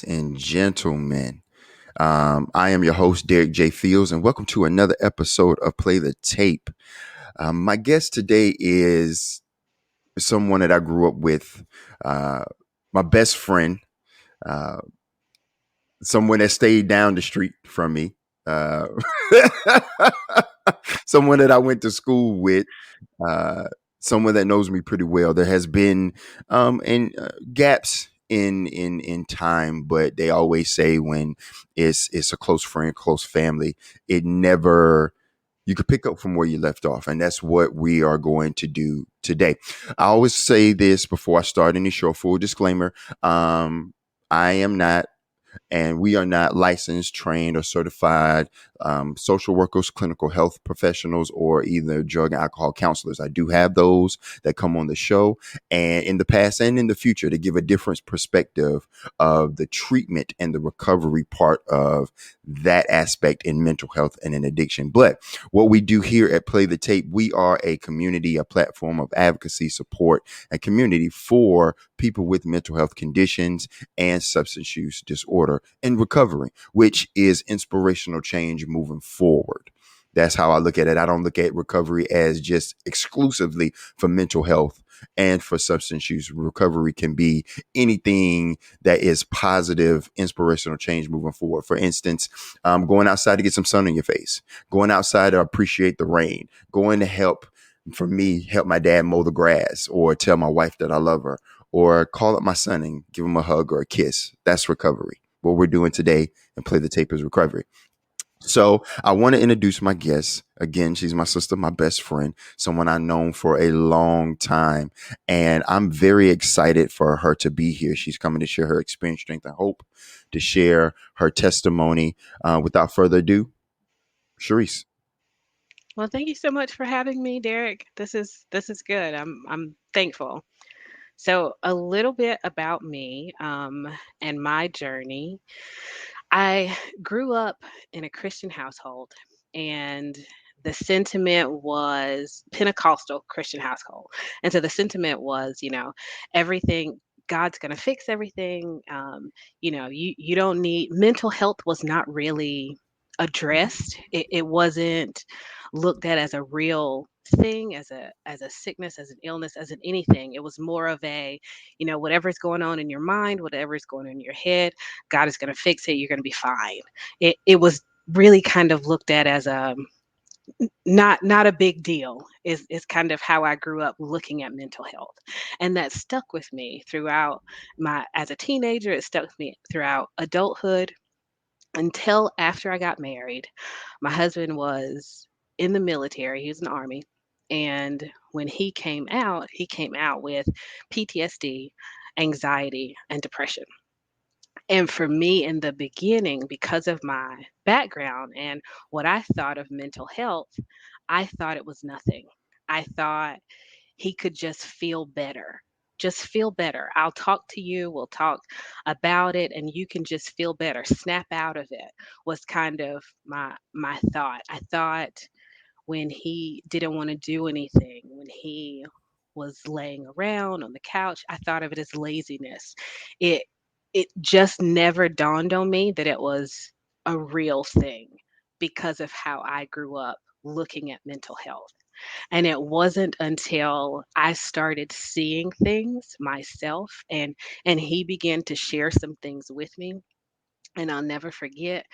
ladies and gentlemen. I am your host, Derek J. Fields, and welcome to another episode of Play the Tape. My guest today is someone that I grew up with, uh, my best friend, uh, someone that stayed down the street from me, uh, someone that I went to school with. Uh, Someone that knows me pretty well. There has been gaps in time, but they always say when it's a close friend, close family, it never you could pick up from where you left off, and that's what we are going to do today. I always say this before I start any show. Full disclaimer: I am not and we are not licensed, trained, or certified social workers, clinical health professionals, or either drug and alcohol counselors. I do have those that come on the show and in the past and in the future to give a different perspective of the treatment and the recovery part of that aspect in mental health and in addiction. But what we do here at Play the Tape, we are a community, a platform of advocacy, support, and community for people with mental health conditions and substance use disorder and recovery, which is inspirational change moving forward. That's how I look at it. I don't look at recovery as just exclusively for mental health and for substance use. Recovery can be anything that is positive, inspirational change moving forward. For instance, going outside to get some sun on your face, going outside to appreciate the rain, going to help, for me, help my dad mow the grass or tell my wife that I love her or call up my son and give him a hug or a kiss. That's recovery. What we're doing today and Play the Tape is recovery. So I want to introduce my guest. Again, she's my sister, my best friend, someone I've known for a long time. And I'm very excited for her to be here. She's coming to share her experience, strength, and hope, to share her testimony. Without further ado, Sharise. Well, thank you so much for having me, Derek. This is good. I'm thankful. So, a little bit about me and my journey. I grew up in a Christian household, and the sentiment was Pentecostal Christian household. And so the sentiment was, everything God's going to fix everything. You don't need mental health was not really addressed. It wasn't looked at as a real thing, as a sickness, as an illness, as an anything. It was more of a, whatever's going on in your mind, whatever's going on in your head, God is going to fix it. You're going to be fine. It was really kind of looked at as a not a big deal is kind of how I grew up looking at mental health. And that stuck with me throughout my as a teenager, it stuck with me throughout adulthood until after I got married. My husband was in the military, he was in the army, and when he came out with PTSD, anxiety, and depression. And for me in the beginning, because of my background and what I thought of mental health, I thought it was nothing. I thought he could just feel better. Just feel better. I'll talk to you, we'll talk about it, and you can just feel better. Snap out of it was kind of my thought. I thought when he didn't want to do anything, when he was laying around on the couch, I thought of it as laziness. It it just never dawned on me that it was a real thing because of how I grew up looking at mental health. And it wasn't until I started seeing things myself and he began to share some things with me. And I'll never forget,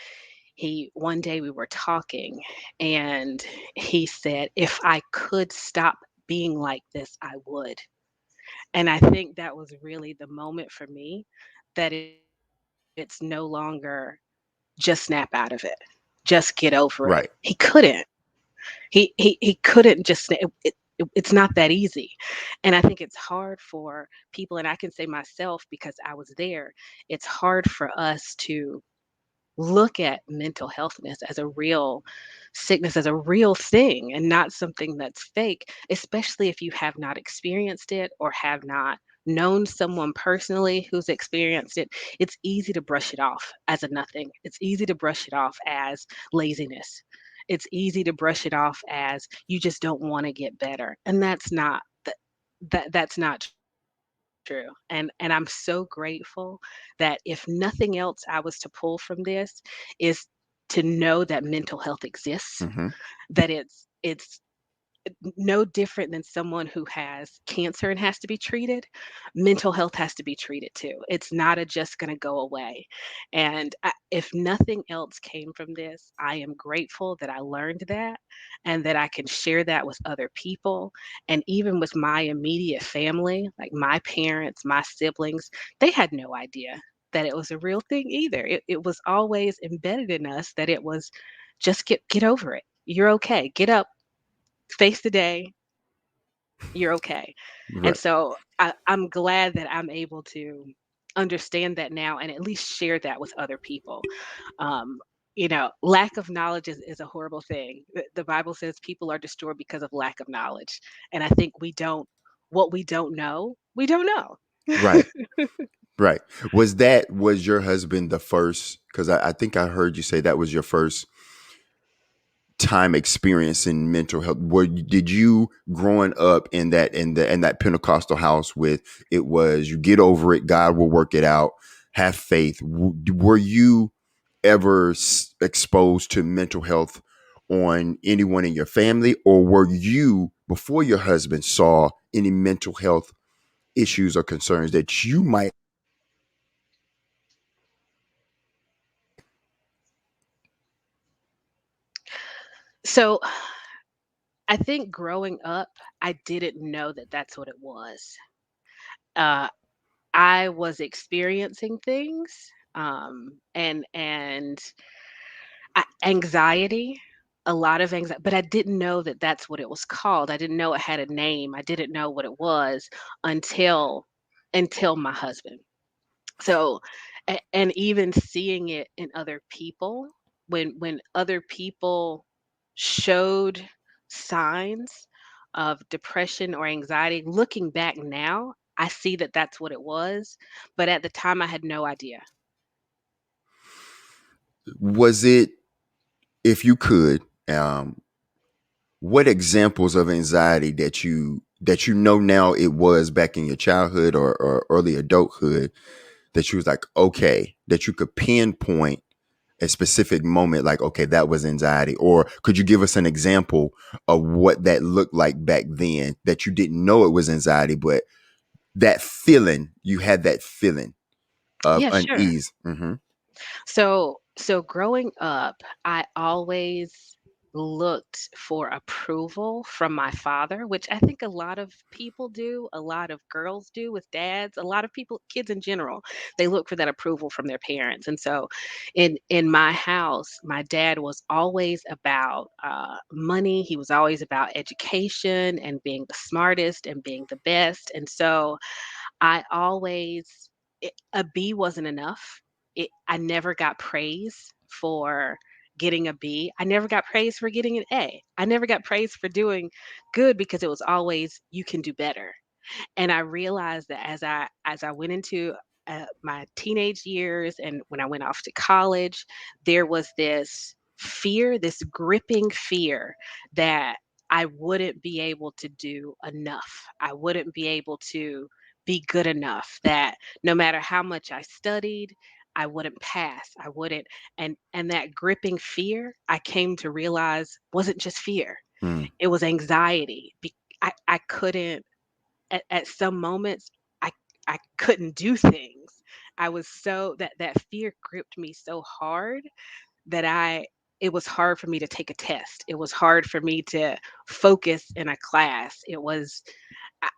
he one day we were talking and he said, if I could stop being like this, I would. And I think that was really the moment for me that it's no longer just snap out of it, just get over it. He Right. couldn't. He couldn't just it's not that easy. And I think it's hard for people, and I can say myself because I was there, it's hard for us to look at mental healthness as a real sickness, as a real thing, and not something that's fake, especially if you have not experienced it or have not known someone personally who's experienced it. It's easy to brush it off as a nothing. It's easy to brush it off as laziness. It's easy to brush it off as you just don't want to get better. And that's not true. true. And I'm so grateful that if nothing else I was to pull from this is to know that mental health exists, Hmm. that it's no different than someone who has cancer and has to be treated. Mental health has to be treated too. It's not a just going to go away. And if nothing else came from this, I am grateful that I learned that and that I can share that with other people. And even with my immediate family, like my parents, my siblings, they had no idea that it was a real thing either. It was always embedded in us that it was just get over it. You're okay. Get up, face the day, you're okay. And Right. so I'm glad that I'm able to understand that now and at least share that with other people. Um, lack of knowledge is a horrible thing. The Bible says people are destroyed because of lack of knowledge. And I think what we don't know. Right. Right. Was your husband the first? Because I think I heard you say that was your first time experiencing mental health. Did you growing up in that Pentecostal house with it was you get over it, God will work it out, have faith. Were you ever exposed to mental health on anyone in your family, or were you before your husband saw any mental health issues or concerns that you might? So I think growing up, I didn't know that that's what it was. Uh, I was experiencing things, and anxiety, a lot of anxiety, but I didn't know that that's what it was called. I didn't know it had a name. I didn't know what it was until my husband. So, and even seeing it in other people, when other people showed signs of depression or anxiety, looking back now, I see that that's what it was, but at the time I had no idea. Was it, if you could, um, what examples of anxiety that you know now it was back in your childhood or early adulthood that you was like, okay, that you could pinpoint a specific moment, like, okay, that was anxiety? Or could you give us an example of what that looked like back then that you didn't know it was anxiety, but that feeling, you had that feeling of Yeah, sure. unease? Hmm. So growing up, I always looked for approval from my father, which I think a lot of people do, a lot of girls do with dads, a lot of people, kids in general, they look for that approval from their parents. And so in my house, my dad was always about money. He was always about education and being the smartest and being the best. And so I always a B wasn't enough. I never got praise for getting a B. I never got praise for getting an A. I never got praise for doing good because it was always you can do better. And I realized that as I went into my teenage years and when I went off to college, there was this fear, this gripping fear that I wouldn't be able to do enough. I wouldn't be able to be good enough. That no matter how much I studied, I wouldn't pass. I wouldn't, and that gripping fear, I came to realize wasn't just fear. Mm. It was anxiety. I couldn't at some moments I I couldn't do things. I was so that fear gripped me so hard that it was hard for me to take a test. It was hard for me to focus in a class.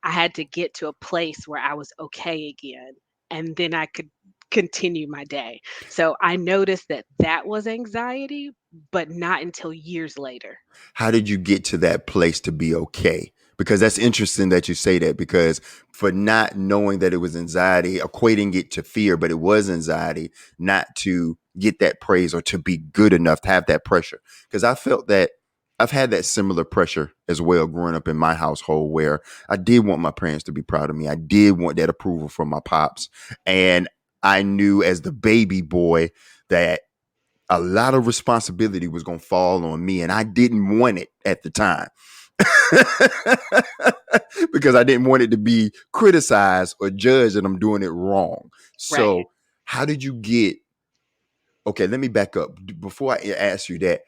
I had to get to a place where I was okay again and then I could continue my day. So I noticed that that was anxiety, but not until years later. How did you get to that place to be okay? Because that's interesting that you say that, because for not knowing that it was anxiety, equating it to fear, but it was anxiety, not to get that praise or to be good enough to have that pressure. Because I felt that I've had that similar pressure as well growing up in my household, where I did want my parents to be proud of me. I did want that approval from my pops. And I knew as the baby boy that a lot of responsibility was going to fall on me, and I didn't want it at the time. because I didn't want it to be criticized or judged that I'm doing it wrong. Right. So, how did you get? Okay, let me back up before I ask you that.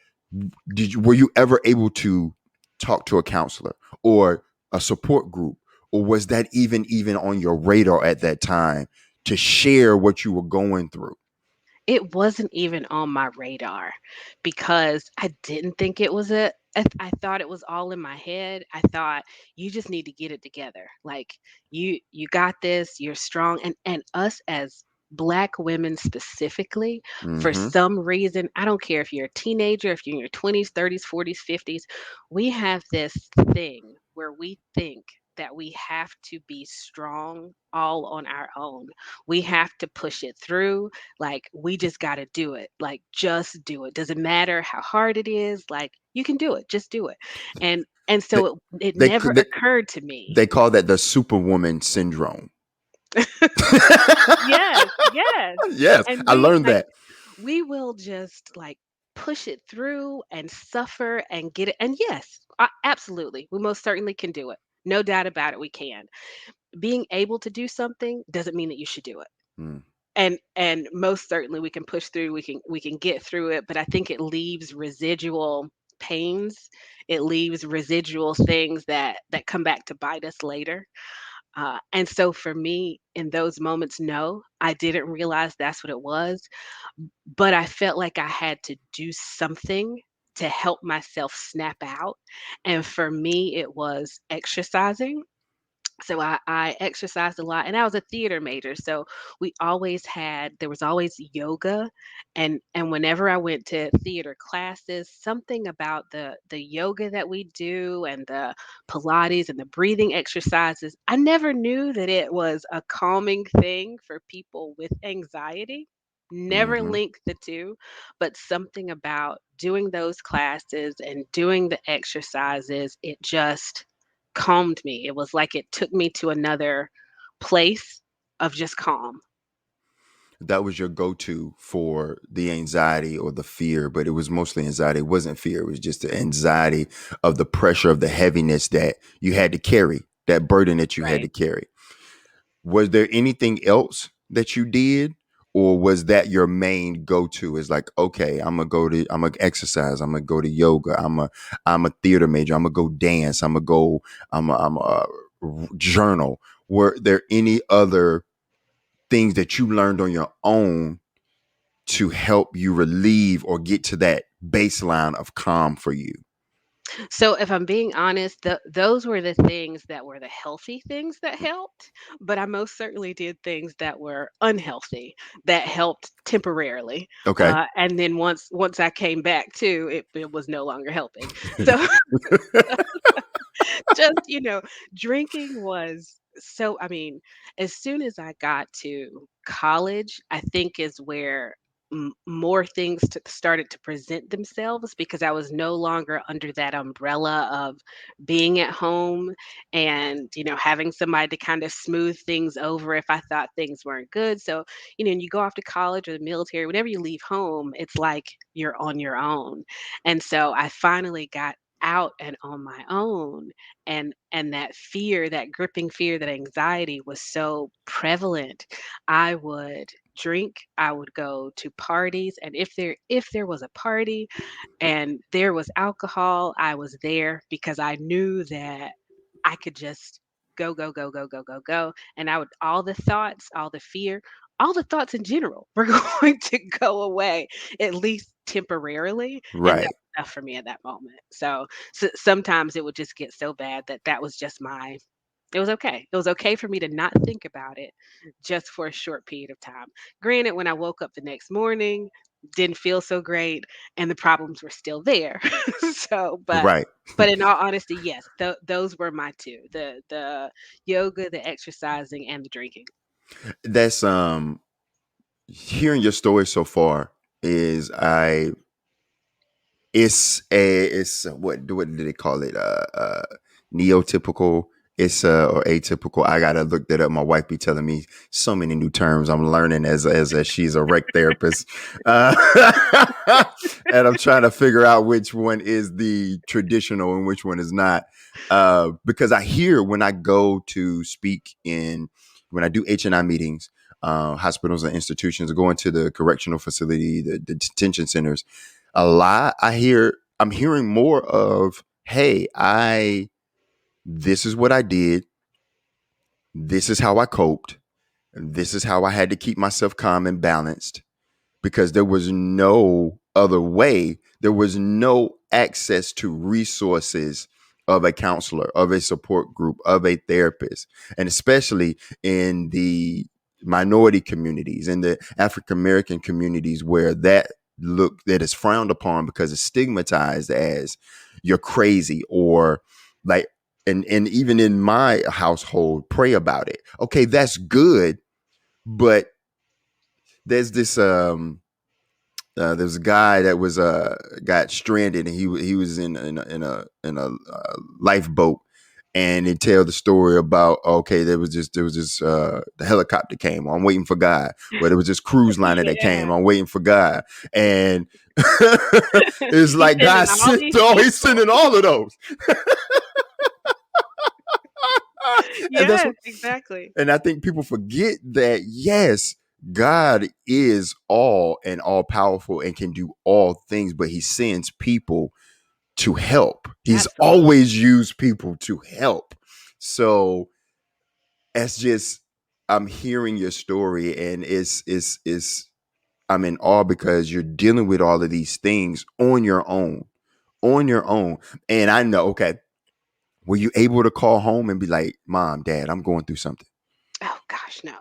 Were you ever able to talk to a counselor or a support group, or was that even on your radar at that time to share what you were going through? It wasn't even on my radar because I didn't think it was I thought it was all in my head. I thought you just need to get it together. Like you got this, you're strong and us as black women specifically, for Mm-hmm. some reason, I don't care if you're a teenager, if you're in your 20s, 30s, 40s, 50s, we have this thing where we think that we have to be strong all on our own. We have to push it through, like, we just gotta do it. Like, just do it. Doesn't matter how hard it is. Like, you can do it. Just do it. And They so it they never they, occurred to me. they call that the superwoman syndrome. Yes, yes. Yes, And I learned that. we will just like push it through and suffer and get it. And yes, absolutely, we most certainly can do it. No doubt about it. We can. Being able to do something doesn't mean that you should do it. Mm. And most certainly we can push through, we can get through it, but I think it leaves residual pains. It leaves residual things that come back to bite us later. And so for me in those moments, no, I didn't realize that's what it was, but I felt like I had to do something to help myself snap out. And for me it was exercising. So I exercised a lot and I was a theater major. So there was always yoga, and whenever I went to theater classes, something about the yoga that we do and the Pilates and the breathing exercises, I never knew that it was a calming thing for people with anxiety. Never Mhm. linked the two, but something about doing those classes and doing the exercises, it just calmed me. It was like it took me to another place of just calm. That was your go-to for the anxiety or the fear, but it was mostly anxiety. It wasn't fear. It was just the anxiety of the pressure of the heaviness that you had to carry, that burden that you had to Right. carry. Was there anything else that you did? Or was that your main go-to? Is like, okay, I'm gonna exercise, I'm gonna go to yoga, I'm a theater major, I'm gonna go dance, I'm a journal. Were there any other things that you learned on your own to help you relieve or get to that baseline of calm for you? So if I'm being honest, those were the things that were the healthy things that helped, but I most certainly did things that were unhealthy that helped temporarily. Okay. And then once I came back to it, it was no longer helping. So just, drinking was so I mean, as soon as I got to college, I think is where more things started to present themselves because I was no longer under that umbrella of being at home and, having somebody to kind of smooth things over if I thought things weren't good. So, and you go off to college or the military, whenever you leave home, it's like you're on your own. And so I finally got out and on my own, and that fear, that gripping fear, that anxiety was so prevalent. I would drink, I would go to parties, and if there was a party and there was alcohol, I was there because I knew that I could just go, go, go, go, go, go, go. And I would, all the thoughts, all the fear, all the thoughts in general were going to go away, at least temporarily. And that Right. was enough for me at that moment. So sometimes it would just get so bad that was just it was okay. It was okay for me to not think about it just for a short period of time. Granted, when I woke up the next morning, didn't feel so great and the problems were still there. So, Right. but in all honesty, yes, those were my two. The yoga, the exercising, and the drinking. That's hearing your story so far is I it's what did they call it? Neotypical. It's or atypical. I gotta look that up. My wife be telling me so many new terms I'm learning as she's a rec therapist, uh, and I'm trying to figure out which one is the traditional and which one is not. Because I hear when I go to speak in when I do H&I meetings, hospitals and institutions, going to the correctional facility, the detention centers, a lot I'm hearing more of, hey, I this is what I did. This is how I coped. This is how I had to keep myself calm and balanced because there was no other way. There was no access to resources of a counselor, of a support group, of a therapist, and especially in the minority communities, in the African American communities where that is frowned upon because it's stigmatized as you're crazy or like and even in my household, pray about it. Okay, that's good, but there's this there's a guy that was got stranded and he was in a lifeboat and they tell the story about okay there was just the helicopter came I'm waiting for God, but there was this cruise liner that came Yeah. I'm waiting for God, and it's He's like sending God all sent these all he's people. sending all of those. And that's Yes, what exactly. and I think people forget that yes, God is all and all powerful and can do all things, but he sends people to help. He's Absolutely. always used people to help. So it's just I'm hearing your story and it's I'm in awe because you're dealing with all of these things on your own. On your own. And I know, okay, were you able to call home and be like, Mom, Dad, I'm going through something? Oh gosh, no.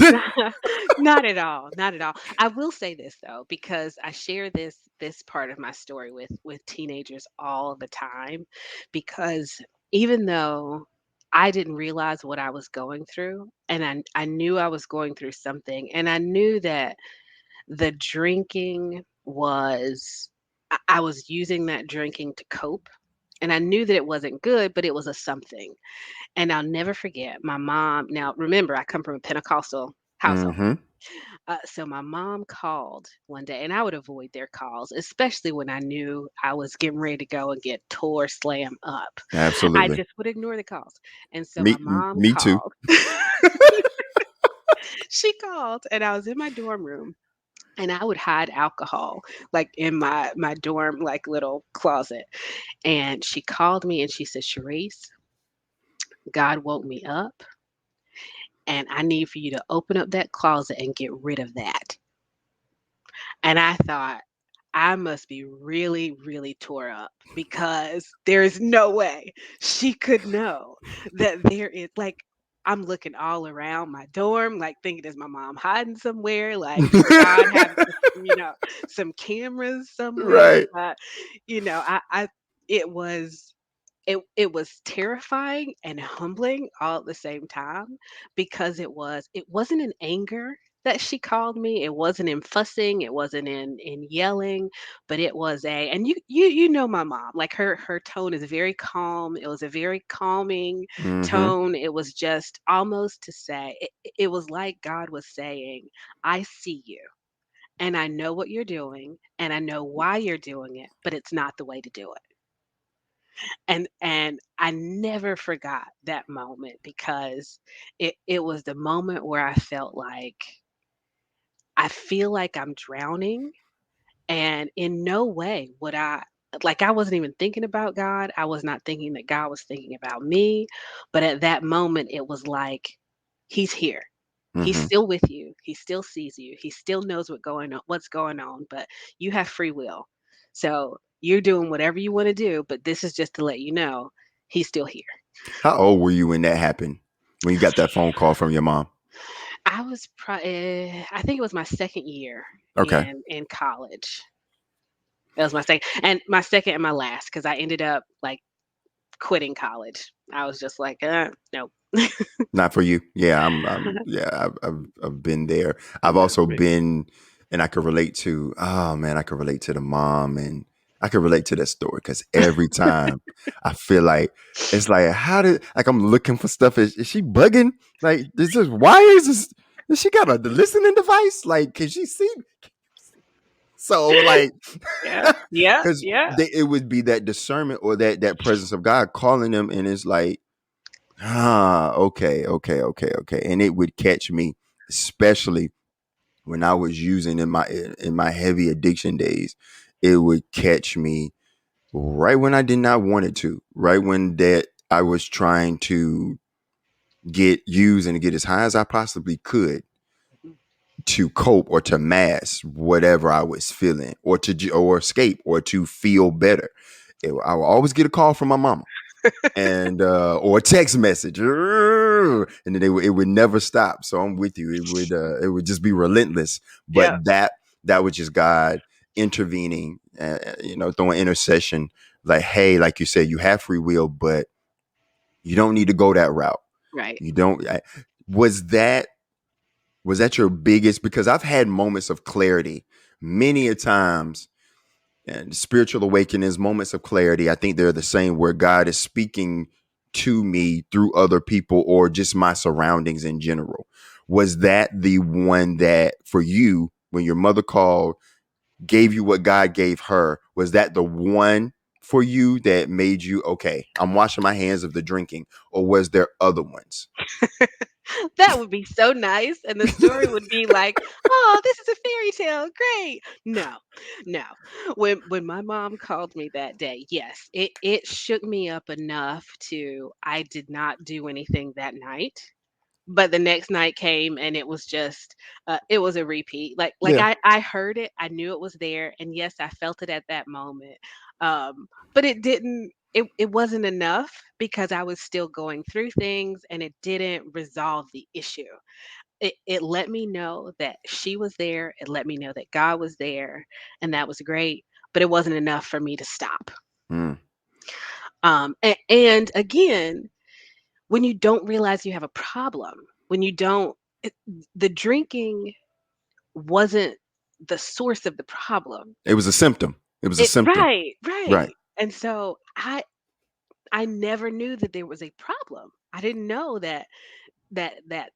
Not not at all, not at all. I will say this though, because I share this part of my story with teenagers all the time, because even though I didn't realize what I was going through, and I knew I was going through something, and I knew that the drinking was I was using that drinking to cope, and I knew that it wasn't good, but it was a something. And I'll never forget my mom. Now, remember, I come from a Pentecostal household. Mm-hmm. So my mom called one day, and I would avoid their calls, especially when I knew I was getting ready to go and get tore slam up. I Absolutely. just would ignore the calls. And so Me my mom me too. called. She called, and I was in my dorm room. And I would hide alcohol like in my dorm like little closet. And she called me and she said, Sharise, God woke me up and I need for you to open up that closet and get rid of that. And I thought, I must be really, really tore up because there's no way she could know that there is like I'm looking all around my dorm, like thinking, is my mom hiding somewhere? Like, does God have some cameras somewhere? Right. But I it was it was terrifying and humbling all at the same time because it wasn't in anger that she called me. It wasn't in fussing, it wasn't in yelling, but it was a and you know my mom, like her tone is very calm. It was a very calming Mm-hmm. tone. It was just almost to say it was like God was saying, I see you and I know what you're doing and I know why you're doing it, but it's not the way to do it. And I never forgot that moment because it was the moment where I felt like I feel like I'm drowning and in no way would I wasn't even thinking about God. I was not thinking that God was thinking about me, but at that moment it was like he's here. He's Mm-hmm. still with you. He still sees you. He still knows what's going on, but you have free will. So you're doing whatever you want to do, but this is just to let you know he's still here. How old were you when that happened? When you got that phone call from your mom? I think it was my second year Okay. in college. That was my second and my last because I ended up like quitting college. I was just like, nope. Not for you. Yeah, yeah, I've been there. I've Not also for me. been, and I could relate to, oh man, I could relate to the mom. And I can relate to that story because every time I feel like it's like, how did, like, I'm looking for stuff. Is she bugging? Like, is this, why is this? Does she got a the listening device? Like, can she see? So, like, Yeah, yeah, because yeah. it would be that discernment or that presence of God calling them, and it's like, ah, okay, okay, okay, okay, and it would catch me, especially when I was using in my heavy addiction days. It would catch me right when I did not want it to, right when that I was trying to get used and to get as high as I possibly could to cope or to mask whatever I was feeling, or or escape or to feel better. I will always get a call from my mama, and or a text message, and then it would never stop. So I'm with you. It would just be relentless. Yeah, But that was just God intervening, throwing intercession. Like, hey, like you said, you have free will, but you don't need to go that route. right. You don't. Was that was that your biggest? Because I've had moments of clarity many a times, and spiritual awakenings, moments of clarity. I think they're the same, where God is speaking to me through other people or just my surroundings in general. Was that the one that for you, when your mother called, gave you what God gave her? Was that the one for you that made you, okay, I'm washing my hands of the drinking? Or was there other ones? That would be so nice, and the story would be like, "Oh, this is a fairy tale, great." No, no. When my mom called me that day, yes, it shook me up enough to I did not do anything that night. But the next night came and it was just it was a repeat. Like Yeah. I heard it, I knew it was there, and yes, I felt it at that moment. But it didn't it wasn't enough because I was still going through things and it didn't resolve the issue. It let me know that she was there, it let me know that God was there, and that was great, but it wasn't enough for me to stop. Mm. And again, when you don't realize you have a problem, when you don't it, the drinking wasn't the source of the problem. It was a symptom. It was a It symptom. right, Right. right. And so I never knew that there was a problem. I didn't know that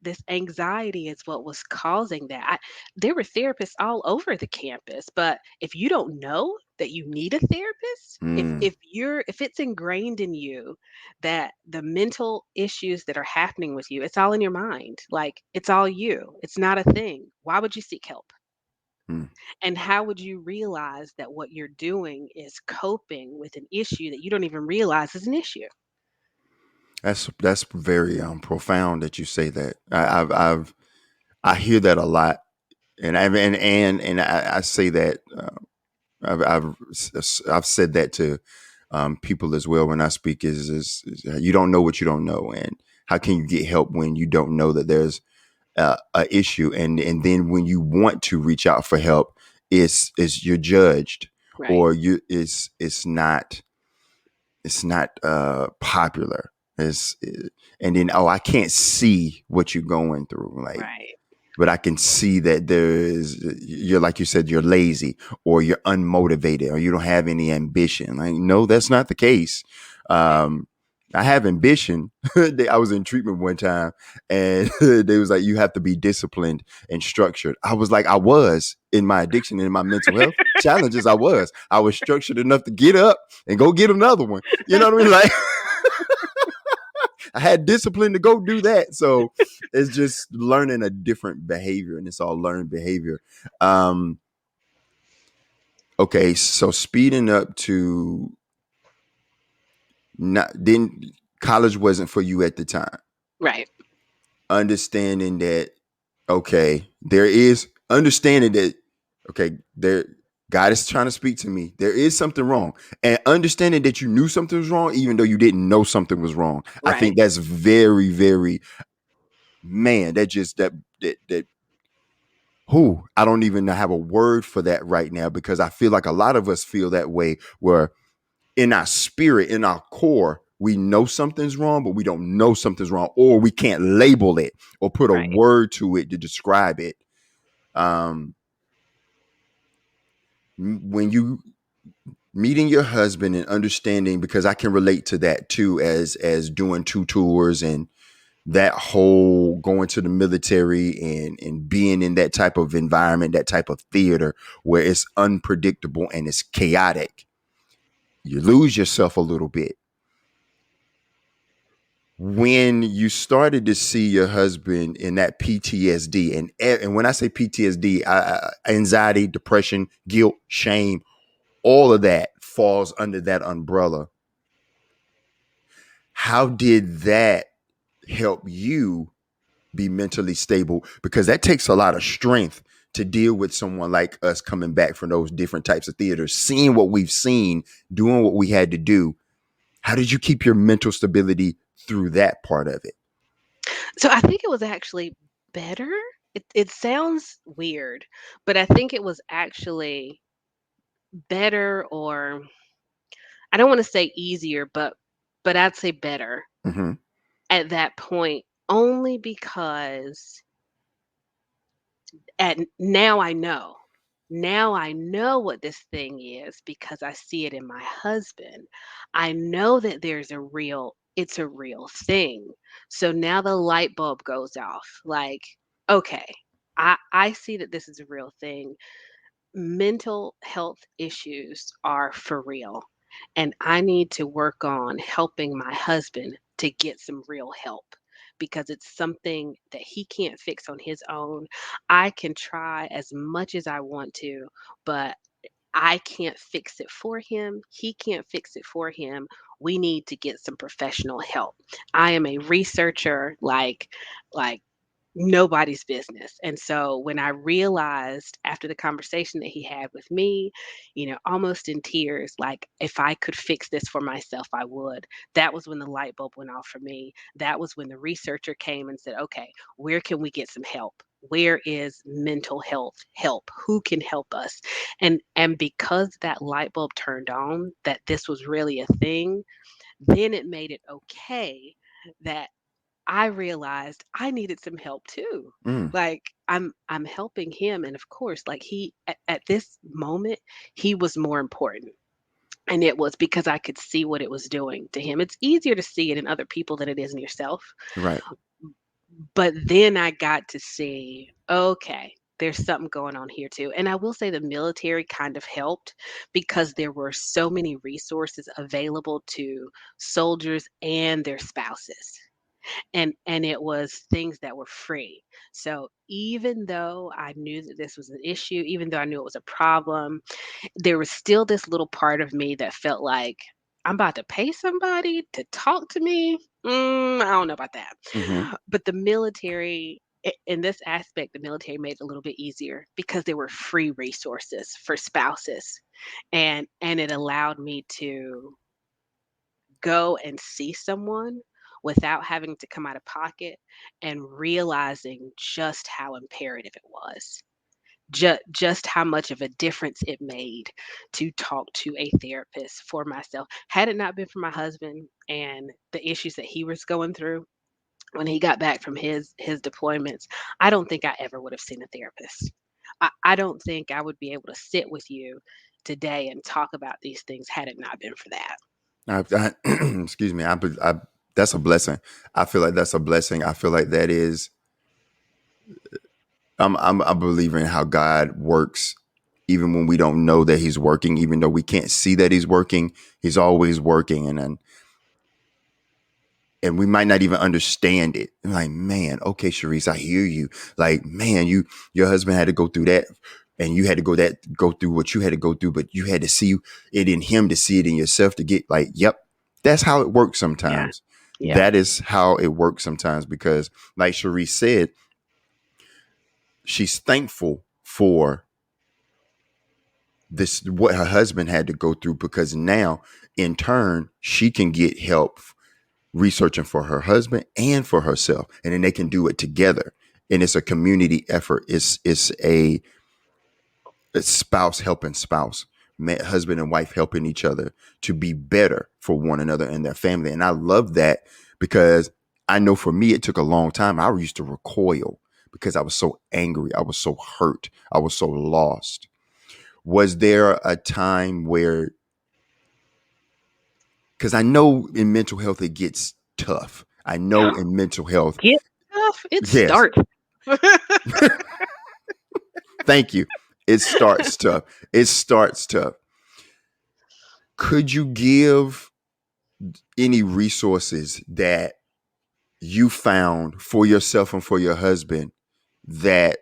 this anxiety is what was causing that. There were therapists all over the campus, but if you don't know that you need a therapist, Mm. if it's ingrained in you that the mental issues that are happening with you, it's all in your mind. Like it's all you. It's not a thing. Why would you seek help? Mm. And how would you realize that what you're doing is coping with an issue that you don't even realize is an issue? That's very profound that you say that. I hear that a lot, and I say that I've said that to people as well when I speak. Is you don't know what you don't know, and how can you get help when you don't know that there's a issue, and then when you want to reach out for help, is you're judged, Right, or it's not popular. It's and then, oh, I can't see what you're going through, like, right, but I can see that you're, like you said, you're lazy, or you're unmotivated, or you don't have any ambition. Like, no, that's not the case. right. Um, I have ambition. I was in treatment one time, and they was like, you have to be disciplined and structured. I was like, I was in my addiction and in my mental health challenges. I was structured enough to get up and go get another one. You know what I mean? Like, I had discipline to go do that. So it's just learning a different behavior, and it's all learned behavior. Um, okay, so speeding up to not then college wasn't for you at the time. Right, Understanding that, okay, there is understanding that, okay, there God is trying to speak to me. There is something wrong. And understanding that you knew something was wrong, even though you didn't know something was wrong. I right, think that's very, very, man, that just that who I don't even have a word for that right now, because I feel like a lot of us feel that way, where in our spirit, in our core, we know something's wrong, but we don't know something's wrong, or we can't label it or put a right. word to it to describe it. Um, when you meeting your husband and understanding, because I can relate to that too, as doing two tours and that whole going to the military and being in that type of environment, that type of theater where it's unpredictable and it's chaotic. You lose yourself a little bit. When you started to see your husband in that PTSD, and when I say PTSD, anxiety, depression, guilt, shame, all of that falls under that umbrella. How did that help you be mentally stable? Because that takes a lot of strength to deal with someone like us coming back from those different types of theaters, seeing what we've seen, doing what we had to do. How did you keep your mental stability through that part of it? So I think it was actually better. It sounds weird, but I think it was actually better, or I don't want to say easier, but I'd say better Mm-hmm. at that point, only because at now I know. Now I know what this thing is because I see it in my husband. I know that it's a real thing. So now the light bulb goes off. Like, okay, I see that this is a real thing. Mental health issues are for real. And I need to work on helping my husband to get some real help because it's something that he can't fix on his own. I can try as much as I want to, but I can't fix it for him. He can't fix it for him. We need to get some professional help. I am a researcher like nobody's business. And so when I realized after the conversation that he had with me, almost in tears, like if I could fix this for myself, I would. That was when the light bulb went off for me. That was when the researcher came and said, okay, where can we get some help? Where is mental health help? Who can help us? And because that light bulb turned on that this was really a thing, then it made it okay that I realized I needed some help too. Mm, Like I'm helping him, and of course, like he at this moment, he was more important. And it was because I could see what it was doing to him. It's easier to see it in other people than it is in yourself. right. But then I got to see, okay, there's something going on here too. And I will say the military kind of helped because there were so many resources available to soldiers and their spouses, and it was things that were free. So even though I knew that this was an issue, even though I knew it was a problem, there was still this little part of me that felt like I'm about to pay somebody to talk to me. I don't know about that. Mm-hmm. But the military, in this aspect, the military made it a little bit easier because there were free resources for spouses, and it allowed me to go and see someone without having to come out of pocket and realizing just how imperative it was. Just how much of a difference it made to talk to a therapist for myself. Had it not been for my husband and the issues that he was going through when he got back from his deployments, I don't think I ever would have seen a therapist. I don't think I would be able to sit with you today and talk about these things had it not been for that. Excuse me. That's a blessing. I feel like that's a blessing. I feel like that is. I believe in how God works, even when we don't know that He's working, even though we can't see that He's working. He's always working, and we might not even understand it. And like, man, okay, Sharise, I hear you. Like, man, your husband had to go through that, and you had to go through what you had to go through, but you had to see it in him to see it in yourself to get like, yep, that's how it works Yeah. sometimes. Yeah. That is how it works sometimes because, like Sharise said, she's thankful for this what her husband had to go through because now in turn she can get help researching for her husband and for herself, and then they can do it together, and it's a community effort. It's spouse helping spouse, husband and wife helping each other to be better for one another and their family. And I love that because I know for me it took a long time. I used to recoil because I was so angry, I was so hurt, I was so lost. Was there a time where because I know in mental health it gets tough. I know in mental health, Get tough. It yes. starts. Thank you. It starts tough. It starts tough. Could you give any resources that you found for yourself and for your husband that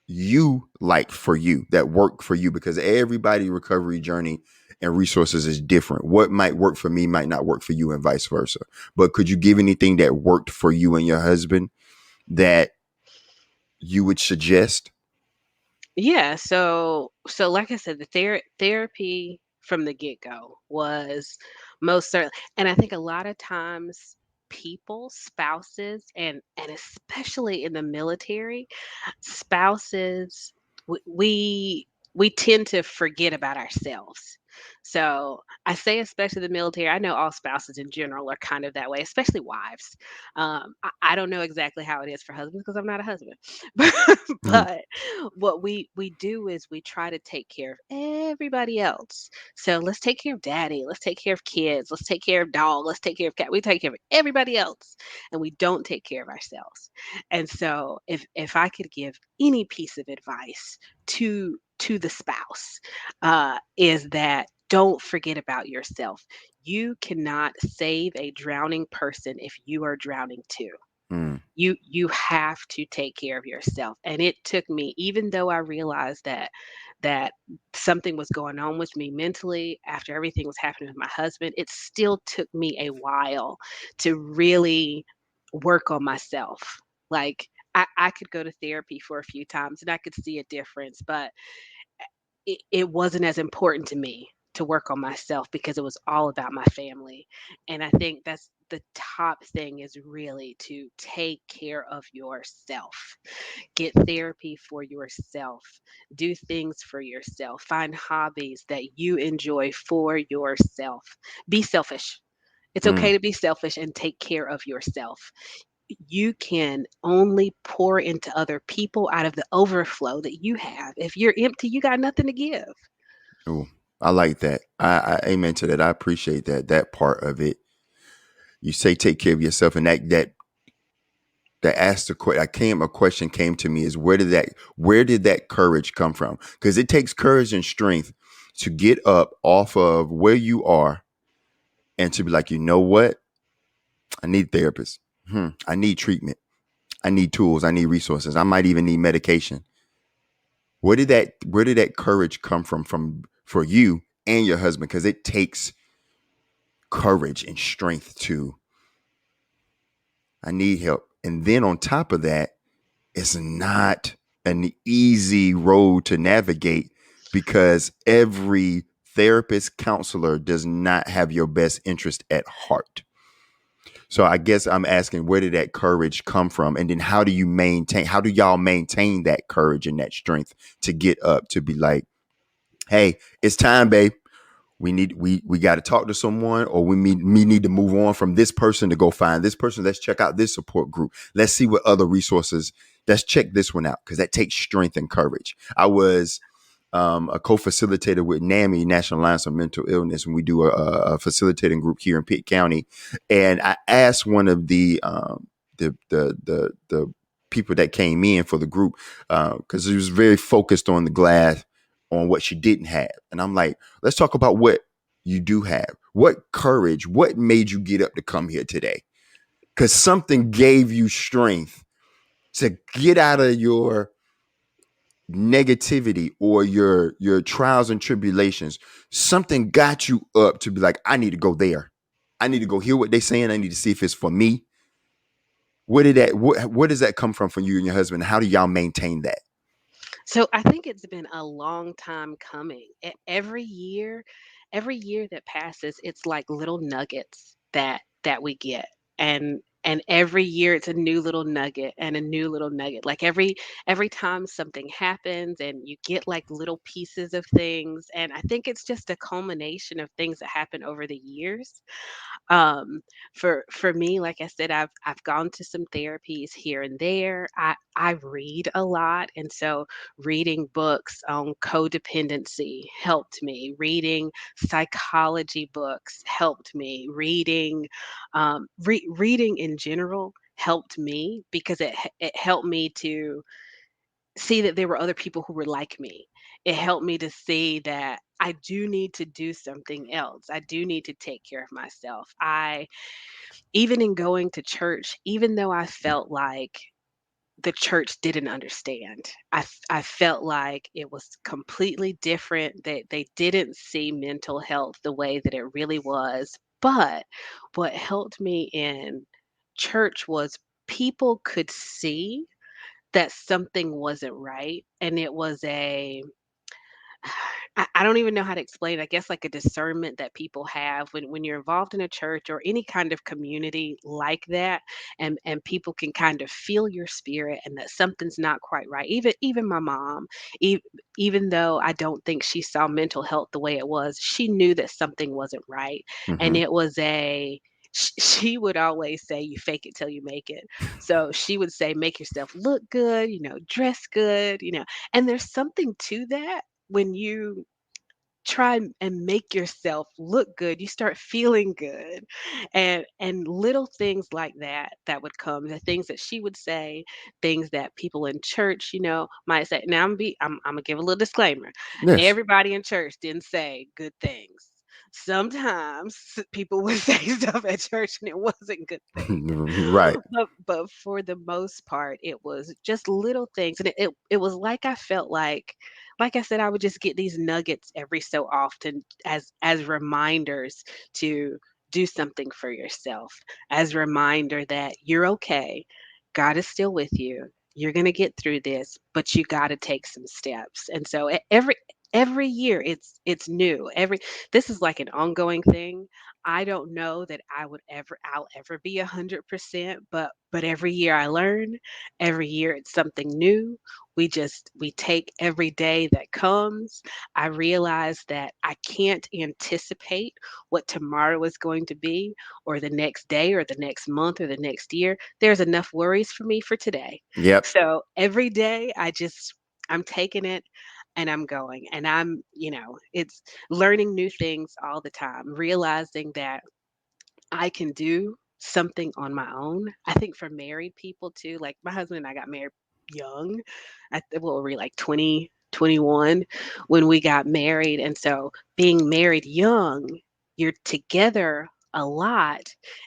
you like for you, that work for you? Because everybody recovery journey and resources is different. What might work for me might not work for you and vice versa. But could you give anything that worked for you and your husband that you would suggest? Yeah, so like I said, the therapy from the get-go was most certainly, and I think a lot of times people, spouses, and especially in the military, spouses, we tend to forget about ourselves. So I say, especially the military. I know all spouses in general are kind of that way, especially wives. I don't know exactly how it is for husbands because I'm not a husband, Mhm. but what we do is we try to take care of everybody else. So let's take care of daddy. Let's take care of kids. Let's take care of dog. Let's take care of cat. We take care of everybody else, and we don't take care of ourselves. And so if I could give any piece of advice to the spouse, is that don't forget about yourself. You cannot save a drowning person if you are drowning too. Mm, You have to take care of yourself. And it took me, even though I realized that something was going on with me mentally after everything was happening with my husband, it still took me a while to really work on myself. Like I could go to therapy for a few times and I could see a difference, but it wasn't as important to me to work on myself because it was all about my family. And I think that's the top thing, is really to take care of yourself. Get therapy for yourself. Do things for yourself. Find hobbies that you enjoy for yourself. Be selfish. It's mm. okay to be selfish and take care of yourself. You can only pour into other people out of the overflow that you have. If you're empty, you got nothing to give. Ooh, I like that. I amen to that. I appreciate that part of it. You say take care of yourself, and that asked the question. A question came to me is where did that courage come from? Because it takes courage and strength to get up off of where you are and to be like, you know what? I need therapists. I need treatment. I need tools. I need resources. I might even need medication. Where did that courage come from for you and your husband? Because it takes courage and strength to I need help. And then on top of that, it's not an easy road to navigate because every therapist, counselor does not have your best interest at heart. So I guess I'm asking, where did that courage come from? And then how do y'all maintain that courage and that strength to get up to be like, hey, it's time, babe. We got to talk to someone, or we need to move on from this person to go find this person. Let's check out this support group. Let's see what other resources. Let's check this one out, because that takes strength and courage. I was a co-facilitator with NAMI, National Alliance on Mental Illness, and we do a facilitating group here in Pitt County. And I asked one of the people that came in for the group, because he was very focused on the glass, on what she didn't have, and I'm like, let's talk about what you do have. What courage? What made you get up to come here today? Because something gave you strength to get out of your negativity or your trials and tribulations. Something got you up to be like, I need to go there. I need to go hear what they're saying. I need to see if it's for me. Where does that come from you and your husband? How do y'all maintain that? So I think it's been a long time coming. Every year that passes, it's like little nuggets that we get. And and every year it's a new little nugget and a new little nugget. Like every time something happens and you get like little pieces of things, and I think it's just a culmination of things that happen over the years. um for me, like I said, I've gone to some therapies here and there. I read a lot, and so reading books on codependency helped me. Reading psychology books helped me. Reading in general helped me because it helped me to see that there were other people who were like me. It helped me to see that I do need to do something else. I do need to take care of myself. I Even in going to church, even though I felt like the church didn't understand, I felt like it was completely different. They didn't see mental health the way that it really was. But what helped me in church was people could see that something wasn't right, and it was a I don't even know how to explain it. I guess like a discernment that people have when you're involved in a church or any kind of community like that, and people can kind of feel your spirit and that something's not quite right. Even my mom, e- even though I don't think she saw mental health the way it was, she knew that something wasn't right, and Hmm. it was a she would always say you fake it till you make it. So she would say make yourself look good, dress good, and there's something to that. When you try and make yourself look good, you start feeling good. And little things like that would come. The things that she would say, things that people in church, might say. Now I'm gonna give a little disclaimer. Yes. Everybody in church didn't say good things. Sometimes people would say stuff at church and it wasn't good things. Right. But for the most part, it was just little things. And it was like I felt like I said, I would just get these nuggets every so often as reminders to do something for yourself, as a reminder that you're okay. God is still with you. You're going to get through this, but you got to take some steps. And so every year it's new. Every This is like an ongoing thing. I don't know that I'll ever be 100%, but every year I learn, every year it's something new. We take every day that comes. I realize that I can't anticipate what tomorrow is going to be, or the next day, or the next month, or the next year. There's enough worries for me for today. Yep. So every day I'm taking it and I'm going, and it's learning new things all the time, realizing that I can do something on my own. I think for married people too, like my husband and I got married young. What were we, like 20, 21 when we got married? And so being married young, you're together a lot,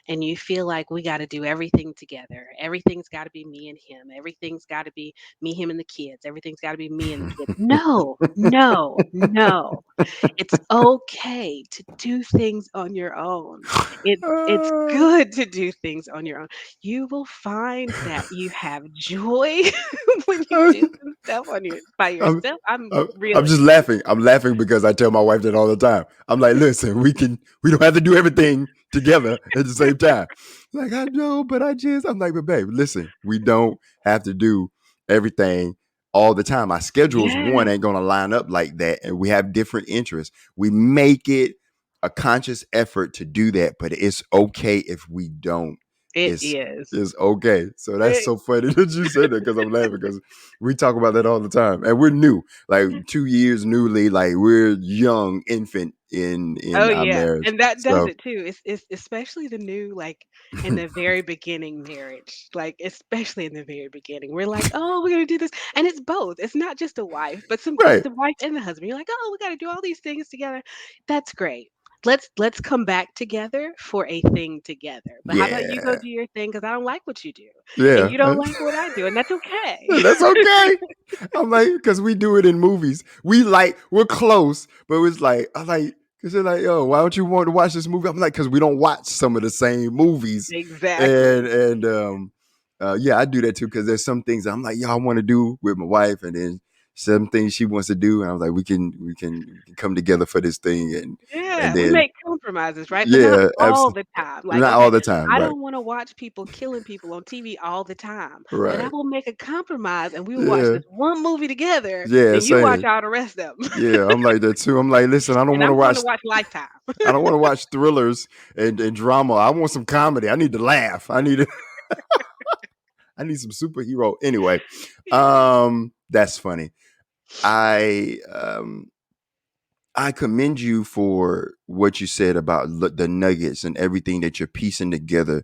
and you feel like we got to do everything together. Everything's got to be me and him. Everything's got to be me, him, and the kids. Everything's got to be me and the kids. No, no, no. It's okay to do things on your own. It's Uh, good to do things on your own. You will find that you have joy when you do some stuff by I'm, yourself. I'm I'm just really laughing. I'm laughing because I tell my wife that all the time. I'm like, listen, we don't have to do everything together at the same time. Like, I know, but I'm like, but babe, listen, we don't have to do everything all the time. Our schedules, one, yes, ain't gonna line up like that, and we have different interests. We make it a conscious effort to do that, but it's okay if we don't. it It's is. it's okay. So that's It, so funny that you said that because I'm laughing because we talk about that all the time, and we're new, like 2 years newly, like we're young infant in oh our yeah, marriage. and that does So it too. It's especially the new, like in the very beginning marriage, like especially in the very beginning, we're like, oh, we're gonna do this, and it's both. It's not just a wife, but it's right, the wife and the husband. You're like, oh, we got to do all these things together. That's great. Let's come back together for a thing together. But how about you go yeah, do your thing because I don't like what you do, and yeah. you don't like what I do, and that's okay. That's okay. I'm like, because we do it in movies. We're close, but it's like, I like, because they're like, yo, why don't you want to watch this movie? I'm like, because we don't watch some of the same movies. And, Exactly. and, um, yeah, I do that too, because there's some things I'm like, yeah, I want to do with my wife. And then some things she wants to do. And I was like, we can come together for this thing. And Yeah, we then, make compromises, right? But not Yeah, all absolutely. the time. Like, Not all okay, the time, I right. don't wanna watch people killing people on TV all the time, but I Right. will make a compromise, and we will watch Yeah. this one movie together, Yeah, and you watch same. all the rest of them. Yeah, I'm like that too. I'm like, listen, And I'm going to watch Lifetime. I don't wanna watch thrillers and drama. I want some comedy. I need to laugh. I need some superhero. Anyway, that's funny. I um I commend you for what you said about the nuggets and everything that you're piecing together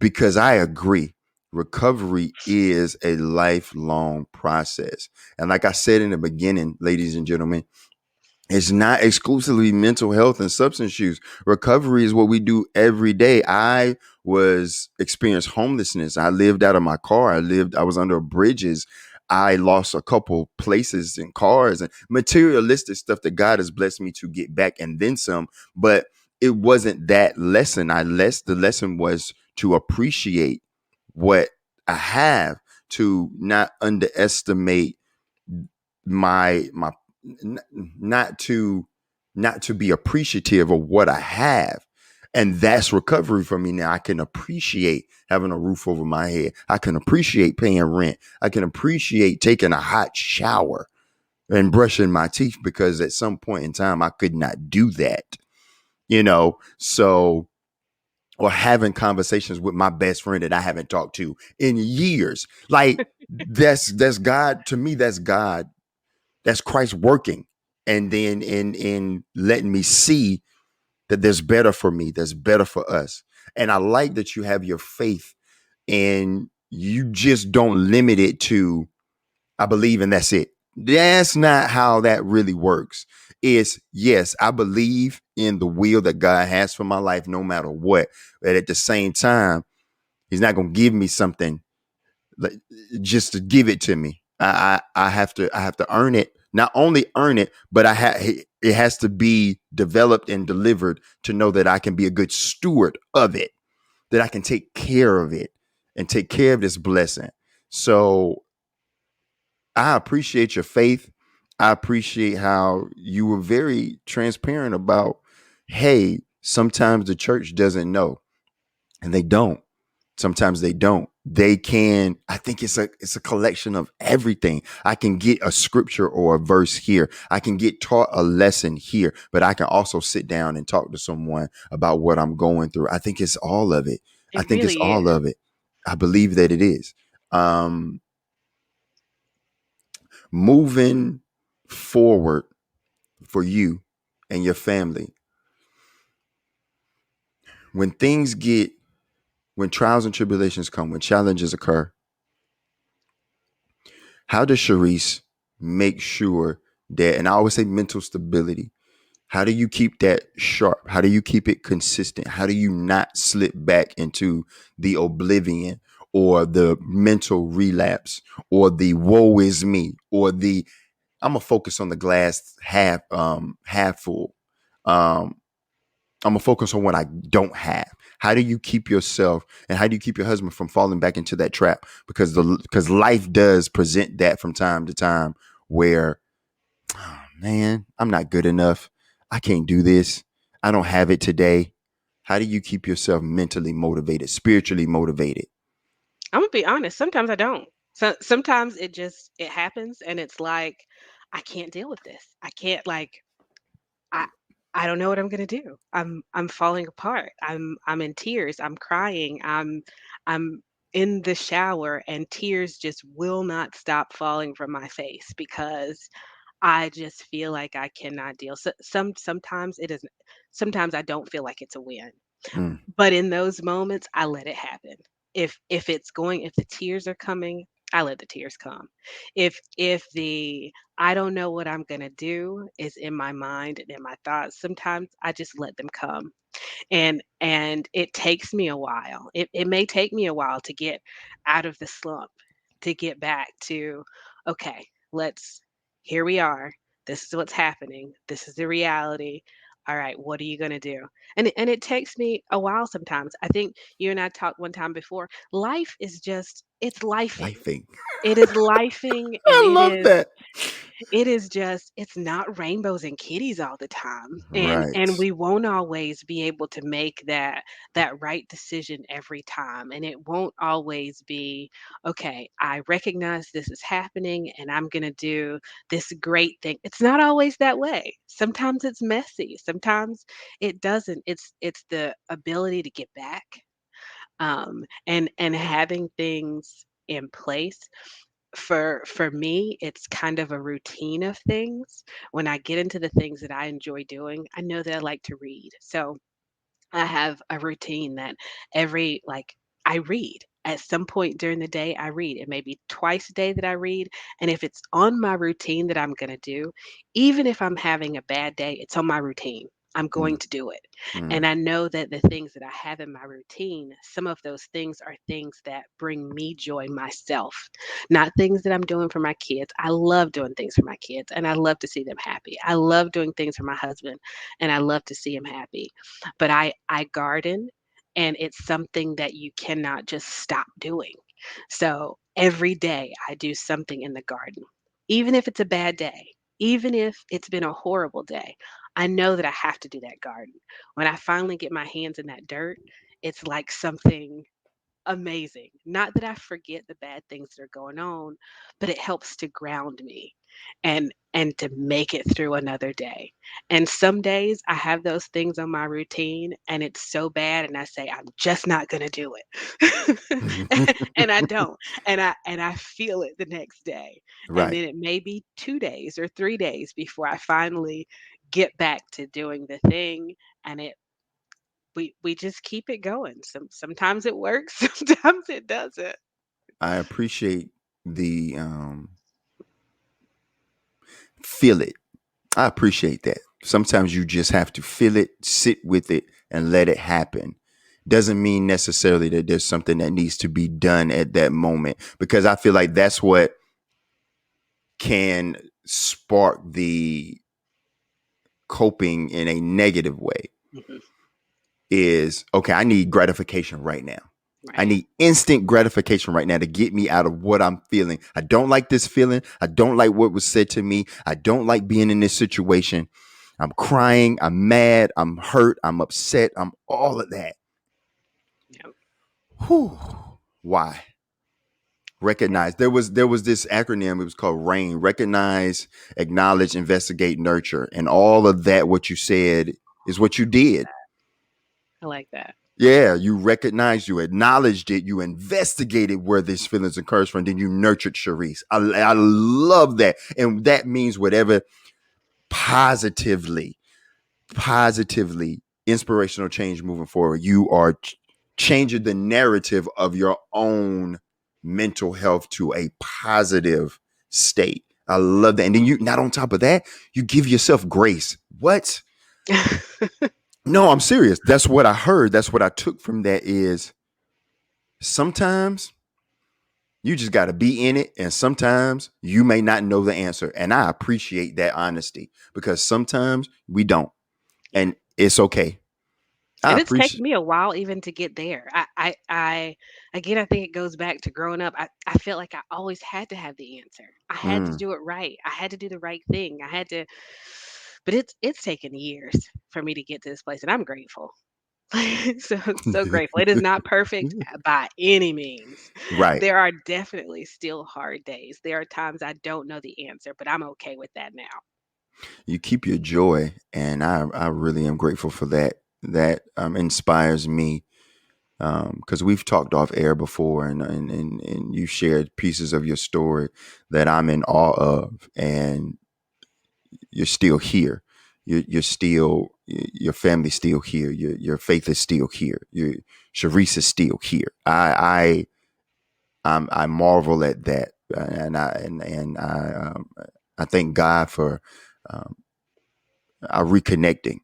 because I agree. Recovery is a lifelong process. And like I said in the beginning, ladies and gentlemen, it's not exclusively mental health and substance use. Recovery is what we do every day. I was experienced homelessness. I lived out of my car. I was under bridges. I lost a couple places and cars and materialistic stuff that God has blessed me to get back and then some. But it wasn't that lesson. The lesson was to appreciate what I have, to not underestimate my n- not to not to be appreciative of what I have. And that's recovery for me now. I can appreciate having a roof over my head. I can appreciate paying rent. I can appreciate taking a hot shower and brushing my teeth because at some point in time I could not do that, So, or having conversations with my best friend that I haven't talked to in years. Like that's God to me, that's God, that's Christ working, and then in letting me see that there's better for me, there's better for us. And I like that you have your faith and you just don't limit it to I believe and that's it. That's not how that really works. It's yes, I believe in the will that God has for my life no matter what. But at the same time, he's not going to give me something like just to give it to me. I have to earn it. Not only earn it, but it has to be developed and delivered to know that I can be a good steward of it, that I can take care of it and take care of this blessing. So I appreciate your faith. I appreciate how you were very transparent about, hey, sometimes the church doesn't know, and they don't. Sometimes they don't. They can. I think it's a collection of everything. I can get a scripture or a verse here. I can get taught a lesson here, but I can also sit down and talk to someone about what I'm going through. I think it's all of it. I It think it's really all is. of it. I believe that it is. Um, moving forward for you and your family, when things get, when trials and tribulations come, when challenges occur, how does Sharise make sure that, and I always say mental stability, how do you keep that sharp? How do you keep it consistent? How do you not slip back into the oblivion or the mental relapse or the woe is me or the I'm gonna focus on the glass half full. Um, I'm gonna focus on what I don't have. How do you keep yourself and how do you keep your husband from falling back into that trap? Because life does present that from time to time where, oh, man, I'm not good enough. I can't do this. I don't have it today. How do you keep yourself mentally motivated, spiritually motivated? I'm gonna be honest, sometimes I don't. So sometimes it happens and it's like I can't deal with this. I can't I I don't know what I'm gonna do. I'm falling apart. I'm in tears. I'm crying. I'm in the shower and tears just will not stop falling from my face because I just feel like I cannot deal. So sometimes it isn't. Sometimes I don't feel like it's a win. Mm, But in those moments, I let it happen. If the tears are coming, I let the tears come. If the I don't know what I'm gonna do is in my mind and in my thoughts, sometimes I just let them come. And it takes me a while. It may take me a while to get out of the slump, to get back to, okay, let's here we are. This is what's happening. This is the reality. All right, what are you gonna do? And it takes me a while sometimes. I think you and I talked one time before. Life is just it's lifing. lifing. It is lifing and I it love is that. it is just it's not rainbows and kitties all the time, and Right. we won't always be able to make that right decision every time, and it won't always be, "Okay, I recognize this is happening, and I'm gonna do this great thing." It's not always that way. Sometimes it's messy, sometimes it doesn't. It's the ability to get back, and having things in place. For me, it's kind of a routine of things. When I get into the things that I enjoy doing, I know that I like to read. So I have a routine that I read. At some point during the day, I read. It may be twice a day that I read. And if it's on my routine that I'm going to do, even if I'm having a bad day, it's on my routine. I'm going Mm, to do it. And mm, I know that the things that I have in my routine, some of those things are things that bring me joy myself, not things that I'm doing for my kids. I love doing things for my kids and I love to see them happy. I love doing things for my husband and I love to see him happy, but I garden, and it's something that you cannot just stop doing. So every day I do something in the garden. Even if it's a bad day, even if it's been a horrible day, I know that I have to do that garden. When I finally get my hands in that dirt, it's like something amazing. Not that I forget the bad things that are going on, but it helps to ground me and to make it through another day. And some days I have those things on my routine and it's so bad and I say I'm just not going to do it. And I don't. And I feel it the next day. And right. then it may be 2 days or 3 days before I finally get back to doing the thing, and we just keep it going. Sometimes it works, sometimes it doesn't. I appreciate the feel it. I appreciate that. Sometimes you just have to feel it, sit with it, and let it happen. Doesn't mean necessarily that there's something that needs to be done at that moment, because I feel like that's what can spark the coping in a negative way. Mhm. Is okay, I need gratification right now. I Right. need instant gratification right now to get me out of what I'm feeling. I don't like this feeling. I don't like what was said to me. I don't like being in this situation. I'm crying. I'm mad. I'm hurt. I'm upset. I'm all of that. Yep. Whew. Why? Yep. Recognize. There was this acronym. It was called RAIN. Recognize, acknowledge, investigate, nurture, and all of that. What you said is what you did. I like that. Yeah, you recognized, you acknowledged it, you investigated where these feelings occurs from, then you nurtured Sharise. I love that. And that means whatever positively, positively inspirational change moving forward. You are changing the narrative of your own mental health to a positive state. I love that. And then you, not on top of that, you give yourself grace. What? No, I'm serious. That's what I heard. That's what I took from that is sometimes you just got to be in it. And sometimes you may not know the answer. And I appreciate that honesty because sometimes we don't. Yeah. And it's okay. I And it's taken appreciate. me a while even to get there. I again, I think it goes back to growing up. I felt like I always had to have the answer. I had to Mm. do it right. I had to do the right thing. I had to, but it's taken years for me to get to this place, and I'm grateful. So grateful. It is not perfect by any means. Right. There are definitely still hard days. There are times I don't know the answer, but I'm okay with that now. You keep your joy. And I really am grateful for that. That inspires me because we've talked off air before and you shared pieces of your story that I'm in awe of. And you're still here. You're still your family's still here. Your faith is still here. Your Sharice is still here. I marvel at that, and I thank God for um, our reconnecting.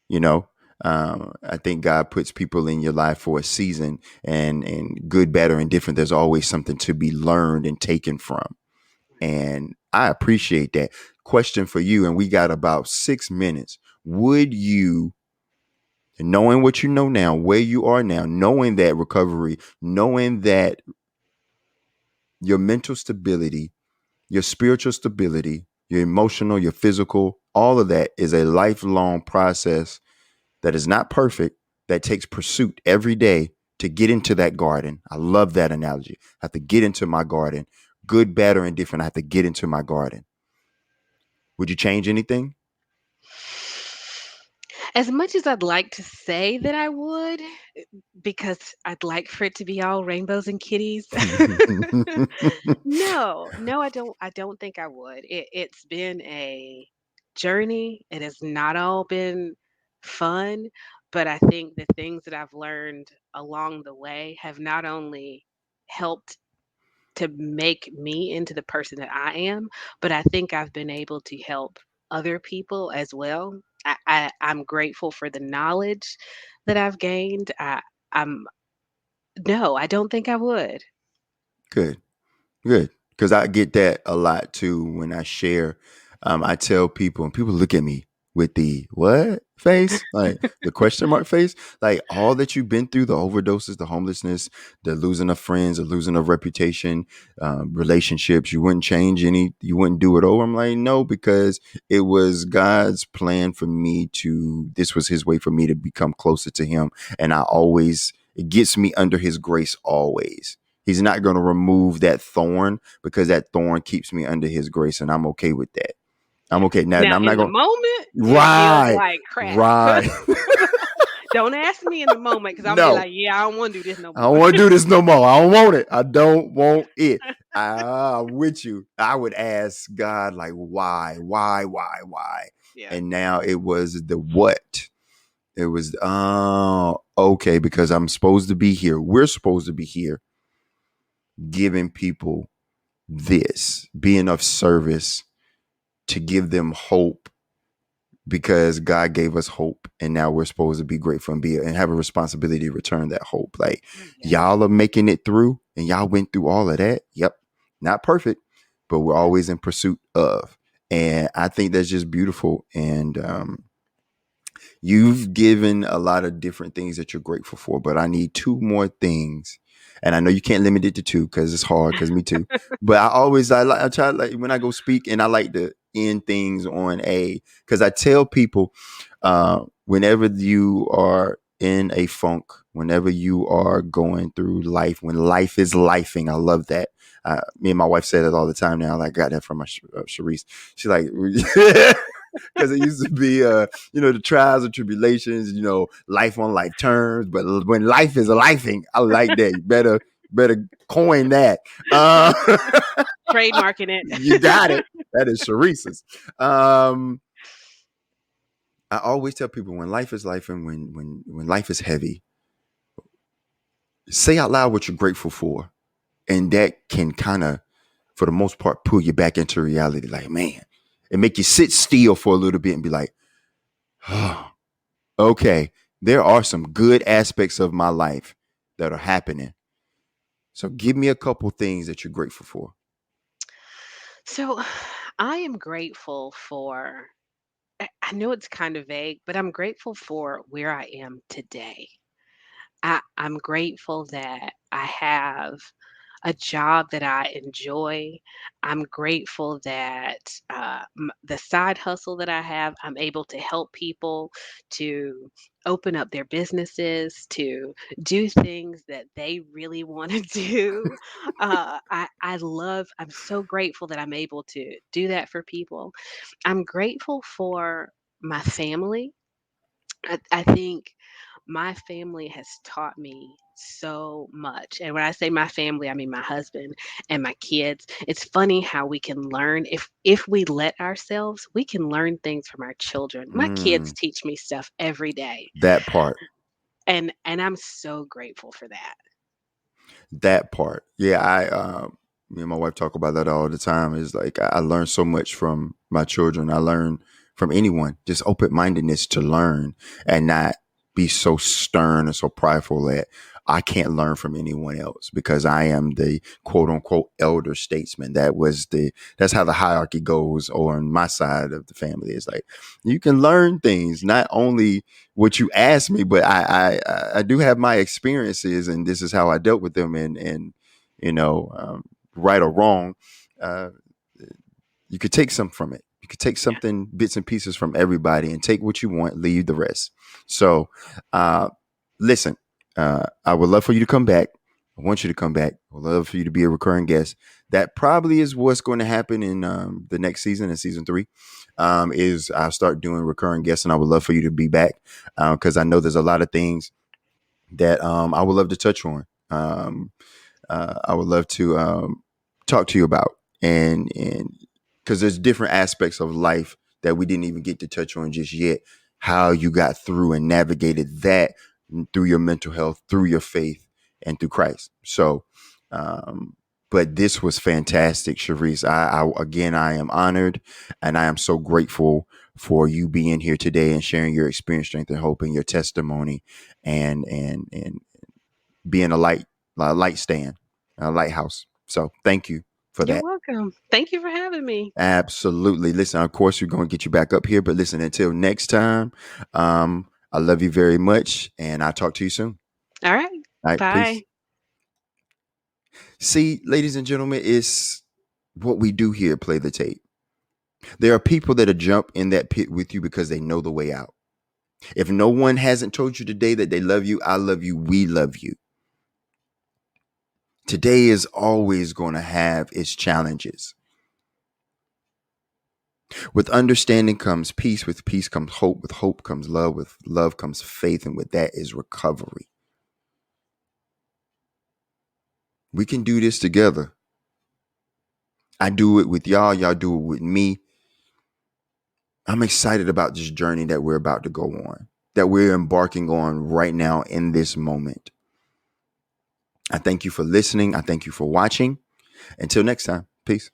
You know, I think God puts people in your life for a season, and good, bad, or indifferent. There's always something to be learned and taken from. And I appreciate that. Question for you, and we got about 6 minutes. Would you, knowing what you know now, where you are now, knowing that recovery, knowing that your mental stability, your spiritual stability, your emotional, your physical, all of that is a lifelong process that is not perfect, that takes pursuit every day to get into that garden. I love that analogy. I have to get into my garden, good, bad, or indifferent. I have to get into my garden. Would you change anything? As much as I'd like to say that I would, because I'd like for it to be all rainbows and kitties. No, no, I don't think I would. It's been a journey. It has not all been fun, but I think the things that I've learned along the way have not only helped to make me into the person that I am, but I think I've been able to help other people as well. I'm grateful for the knowledge that I've gained. I'm No, I don't think I would. Good. Good, because I get that a lot too when I share. I tell people, and people look at me with the what face, like the question mark face, like all that you've been through, the overdoses, the homelessness, the losing of friends, the losing of reputation, relationships. You wouldn't change any, you wouldn't do it over. I'm like, no, because it was God's plan for me to. This was His way for me to become closer to Him, and I always it gets me under His grace always. He's not going to remove that thorn because that thorn keeps me under his grace, and I'm okay with that. I'm okay. Now, Now, I'm not in the going moment, it feels right, like crap. right. Don't ask me in the moment because I'm gonna be No, like, yeah, I don't want to do this no I more. don't want to do this no more. I don't want it. I don't want it. I'm with you. I would ask God, like, why? Yeah. And now it was the what. It was, oh, okay, because I'm supposed to be here. We're supposed to be here giving people this, being of service to give them hope because God gave us hope and now we're supposed to be grateful and be and have a responsibility to return that hope. Like Yes. y'all are making it through and y'all went through all of that. Yep. Not perfect, but we're always in pursuit of. And I think that's just beautiful. And you've given a lot of different things that you're grateful for, but I need two more things. And I know you can't limit it to two because it's hard because me too. But I try like when I go speak and I like to end things on a because I tell people whenever you are in a funk, whenever you are going through life, when life is lifing, I love that. Me and my wife say that all the time now. Like, I got that from my Sharise. She's like, because it used to be the trials and tribulations, life on life terms, but when life is lifing, I like that. You better coin that. Trademarking You it. got it. That is Sharice's. I always tell people when life is life and when life is heavy, say out loud what you're grateful for, and that can kind of, for the most part, pull you back into reality. Like, man, and make you sit still for a little bit and be like, oh, okay, there are some good aspects of my life that are happening. So give me a couple things that you're grateful for. So, I am grateful for. I know it's kind of vague, but I'm grateful for where I am today. I'm grateful that I have a job that I enjoy. I'm grateful that the side hustle that I have, I'm able to help people to open up their businesses, to do things that they really want to do. I'm so grateful that I'm able to do that for people. I'm grateful for my family. I think my family has taught me so much. And when I say my family, I mean my husband and my kids. It's funny how we can learn if we let ourselves, we can learn things from our children. My kids Mm, teach me stuff every day. that part. And I'm so grateful for that. That part. Yeah, me and my wife talk about that all the time. Is like I learn so much from my children. I learn from anyone. Just open mindedness to learn and not be so stern or so prideful that I can't learn from anyone else because I am the quote unquote elder statesman. That's how the hierarchy goes on my side of the family. It's like you can learn things, not only what you asked me, but I do have my experiences, and this is how I dealt with them, and you know, right or wrong, uh, You could take some from it. You could take Yeah. something, bits and pieces from everybody, and take what you want, leave the rest. So, uh, listen, I would love for you to come back. I want you to come back. I would love for you to be a recurring guest. That probably is what's going to happen in the next season, in season 3. Is I'll start doing recurring guests, and I would love for you to be back because I know there's a lot of things that I would love to touch on. I would love to talk to you about, and because there's different aspects of life that we didn't even get to touch on just yet. How you got through and navigated that through your mental health, through your faith, and through Christ. So, but this was fantastic, Sharise. I am honored, and I am so grateful for you being here today and sharing your experience, strength, and hope, and your testimony, and being a light stand, a lighthouse. So thank you for You're that. welcome. Thank you for having me. Absolutely. Listen, of course, we're going to get you back up here, but listen, until next time, I love you very much, and I'll talk to you soon. All right. All right, peace. Bye. See, ladies and gentlemen, it's what we do here, play the tape. There are people that'll jump in that pit with you because they know the way out. If no one hasn't told you today that they love you, I love you, we love you. Today is always going to have its challenges. With understanding comes peace. With peace comes hope. With hope comes love. With love comes faith. And with that is recovery. We can do this together. I do it with y'all. Y'all do it with me. I'm excited about this journey that we're about to go on, that we're embarking on right now in this moment. I thank you for listening. I thank you for watching. Until next time, peace.